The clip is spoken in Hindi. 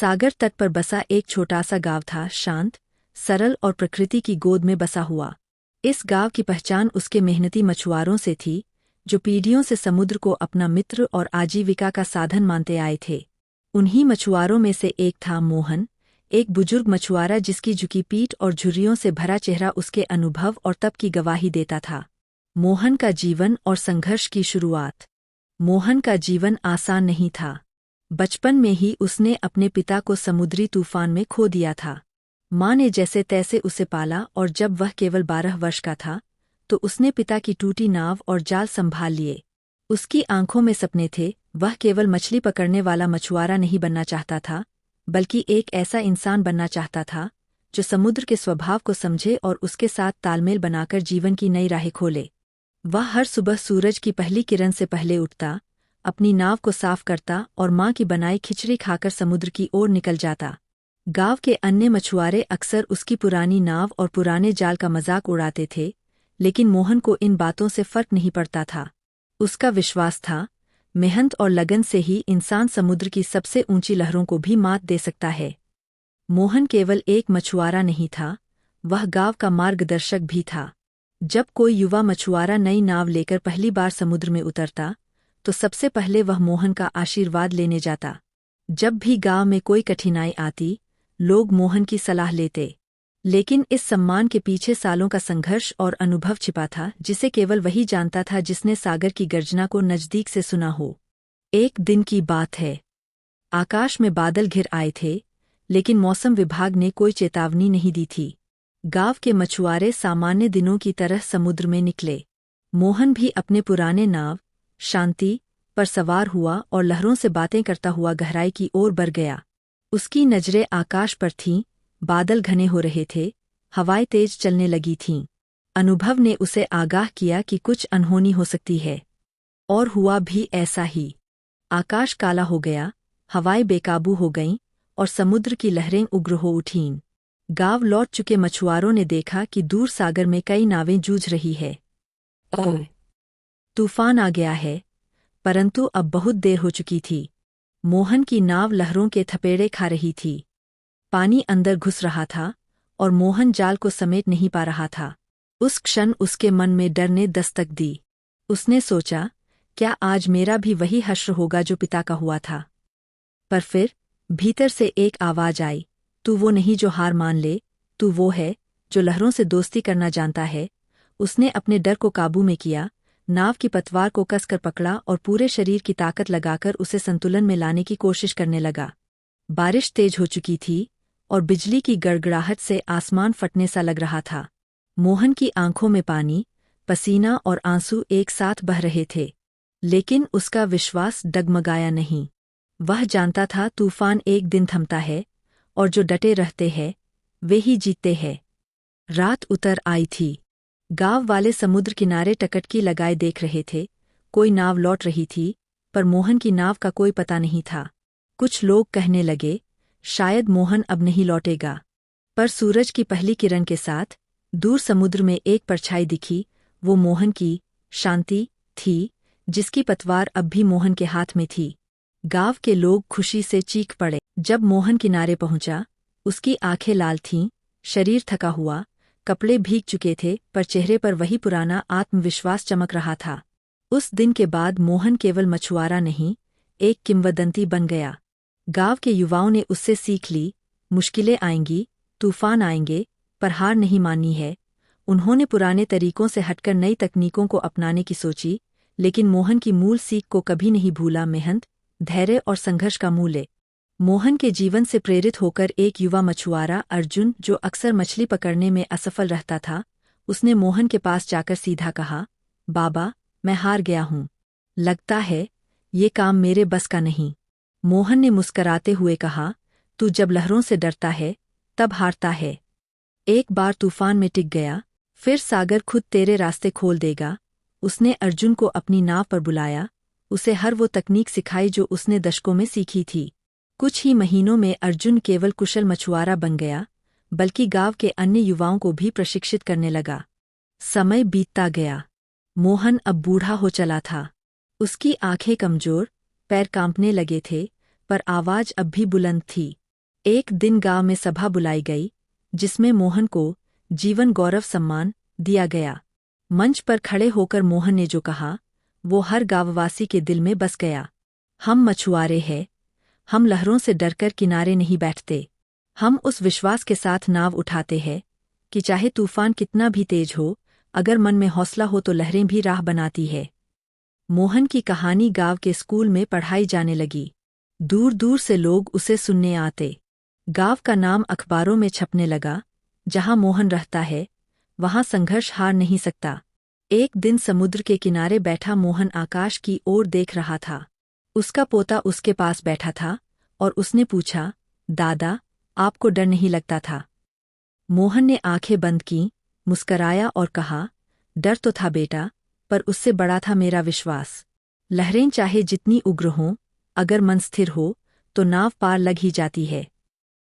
सागर तट पर बसा एक छोटा सा गांव था, शांत, सरल और प्रकृति की गोद में बसा हुआ। इस गांव की पहचान उसके मेहनती मछुआरों से थी, जो पीढ़ियों से समुद्र को अपना मित्र और आजीविका का साधन मानते आए थे। उन्हीं मछुआरों में से एक था मोहन, एक बुजुर्ग मछुआरा जिसकी झुकी पीठ और झुर्रियों से भरा चेहरा उसके अनुभव और तप की गवाही देता था। मोहन का जीवन और संघर्ष की शुरुआत। मोहन का जीवन आसान नहीं था। बचपन में ही उसने अपने पिता को समुद्री तूफान में खो दिया था। माँ ने जैसे तैसे उसे पाला और जब वह केवल 12 वर्ष का था तो उसने पिता की टूटी नाव और जाल संभाल लिए। उसकी आंखों में सपने थे। वह केवल मछली पकड़ने वाला मछुआरा नहीं बनना चाहता था, बल्कि एक ऐसा इंसान बनना चाहता था जो समुद्र के स्वभाव को समझे और उसके साथ तालमेल बनाकर जीवन की नई राहें खोले। वह हर सुबह सूरज की पहली किरण से पहले उठता, अपनी नाव को साफ करता और माँ की बनाई खिचड़ी खाकर समुद्र की ओर निकल जाता। गांव के अन्य मछुआरे अक्सर उसकी पुरानी नाव और पुराने जाल का मजाक उड़ाते थे, लेकिन मोहन को इन बातों से फर्क नहीं पड़ता था। उसका विश्वास था, मेहनत और लगन से ही इंसान समुद्र की सबसे ऊंची लहरों को भी मात दे सकता है। मोहन केवल एक मछुआरा नहीं था, वह गांव का मार्गदर्शक भी था। जब कोई युवा मछुआरा नई नाव लेकर पहली बार समुद्र में उतरता, तो सबसे पहले वह मोहन का आशीर्वाद लेने जाता। जब भी गांव में कोई कठिनाई आती, लोग मोहन की सलाह लेते, लेकिन इस सम्मान के पीछे सालों का संघर्ष और अनुभव छिपा था, जिसे केवल वही जानता था जिसने सागर की गर्जना को नजदीक से सुना हो। एक दिन की बात है। आकाश में बादल घिर आए थे, लेकिन मौसम विभाग ने कोई चेतावनी नहीं दी थी। गांव के मछुआरे सामान्य दिनों की तरह समुद्र में निकले। मोहन भी अपने पुराने नाव शांति पर सवार हुआ और लहरों से बातें करता हुआ गहराई की ओर बढ़ गया। उसकी नजरें आकाश पर थीं, बादल घने हो रहे थे, हवाएं तेज चलने लगी थीं। अनुभव ने उसे आगाह किया कि कुछ अनहोनी हो सकती है, और हुआ भी ऐसा ही। आकाश काला हो गया, हवाएं बेकाबू हो गईं और समुद्र की लहरें उग्र हो उठीं। गांव लौट चुके मछुआरों ने देखा कि दूर सागर में कई नावें जूझ रही है। तूफान आ गया है, परंतु अब बहुत देर हो चुकी थी। मोहन की नाव लहरों के थपेड़े खा रही थी। पानी अंदर घुस रहा था और मोहन जाल को समेट नहीं पा रहा था। उस क्षण उसके मन में डर ने दस्तक दी। उसने सोचा, क्या आज मेरा भी वही हश्र होगा जो पिता का हुआ था? पर फिर भीतर से एक आवाज आई, तू वो नहीं जो हार मान ले, तू वो है जो लहरों से दोस्ती करना जानता है। उसने अपने डर को काबू में किया, नाव की पतवार को कसकर पकड़ा और पूरे शरीर की ताकत लगाकर उसे संतुलन में लाने की कोशिश करने लगा। बारिश तेज हो चुकी थी और बिजली की गड़गड़ाहट से आसमान फटने सा लग रहा था। मोहन की आंखों में पानी, पसीना और आंसू एक साथ बह रहे थे, लेकिन उसका विश्वास डगमगाया नहीं। वह जानता था तूफान एक दिन थमता है, और जो डटे रहते हैं वे ही जीतते हैं। रात उतर आई थी। गांव वाले समुद्र किनारे टकटकी लगाए देख रहे थे। कोई नाव लौट रही थी, पर मोहन की नाव का कोई पता नहीं था। कुछ लोग कहने लगे, शायद मोहन अब नहीं लौटेगा। पर सूरज की पहली किरण के साथ दूर समुद्र में एक परछाई दिखी। वो मोहन की शांति थी, जिसकी पतवार अब भी मोहन के हाथ में थी। गांव के लोग खुशी से चीख पड़े। जब मोहन किनारे पहुंचा, उसकी आंखें लाल थीं, शरीर थका हुआ, कपड़े भीग चुके थे, पर चेहरे पर वही पुराना आत्मविश्वास चमक रहा था। उस दिन के बाद मोहन केवल मछुआरा नहीं, एक किंवदंती बन गया। गांव के युवाओं ने उससे सीख ली, मुश्किलें आएंगी, तूफान आएंगे, पर हार नहीं माननी है। उन्होंने पुराने तरीकों से हटकर नई तकनीकों को अपनाने की सोची, लेकिन मोहन की मूल सीख को कभी नहीं भूला, मेहनत, धैर्य और संघर्ष का मूल्य। मोहन के जीवन से प्रेरित होकर एक युवा मछुआरा अर्जुन, जो अक्सर मछली पकड़ने में असफल रहता था, उसने मोहन के पास जाकर सीधा कहा, बाबा, मैं हार गया हूँ। लगता है ये काम मेरे बस का नहीं। मोहन ने मुस्कराते हुए कहा, तू जब लहरों से डरता है तब हारता है। एक बार तूफान में टिक गया, फिर सागर खुद तेरे रास्ते खोल देगा। उसने अर्जुन को अपनी नाव पर बुलाया, उसे हर वो तकनीक सिखाई जो उसने दशकों में सीखी थी। कुछ ही महीनों में अर्जुन केवल कुशल मछुआरा बन गया, बल्कि गांव के अन्य युवाओं को भी प्रशिक्षित करने लगा। समय बीतता गया। मोहन अब बूढ़ा हो चला था। उसकी आंखें कमजोर, पैर कांपने लगे थे, पर आवाज अब भी बुलंद थी। एक दिन गांव में सभा बुलाई गई, जिसमें मोहन को जीवन गौरव सम्मान दिया गया। मंच पर खड़े होकर मोहन ने जो कहा, वो हर गांववासी के दिल में बस गया। हम मछुआरे हैं, हम लहरों से डरकर किनारे नहीं बैठते। हम उस विश्वास के साथ नाव उठाते हैं कि चाहे तूफान कितना भी तेज हो, अगर मन में हौसला हो तो लहरें भी राह बनाती है। मोहन की कहानी गांव के स्कूल में पढ़ाई जाने लगी। दूर दूर से लोग उसे सुनने आते। गांव का नाम अखबारों में छपने लगा। जहां मोहन रहता है, वहां संघर्ष हार नहीं सकता। एक दिन समुद्र के किनारे बैठा मोहन आकाश की ओर देख रहा था। उसका पोता उसके पास बैठा था और उसने पूछा, दादा, आपको डर नहीं लगता था? मोहन ने आंखें बंद की, मुस्कराया और कहा, डर तो था बेटा, पर उससे बड़ा था मेरा विश्वास। लहरें चाहे जितनी उग्र हों, अगर मन स्थिर हो तो नाव पार लग ही जाती है।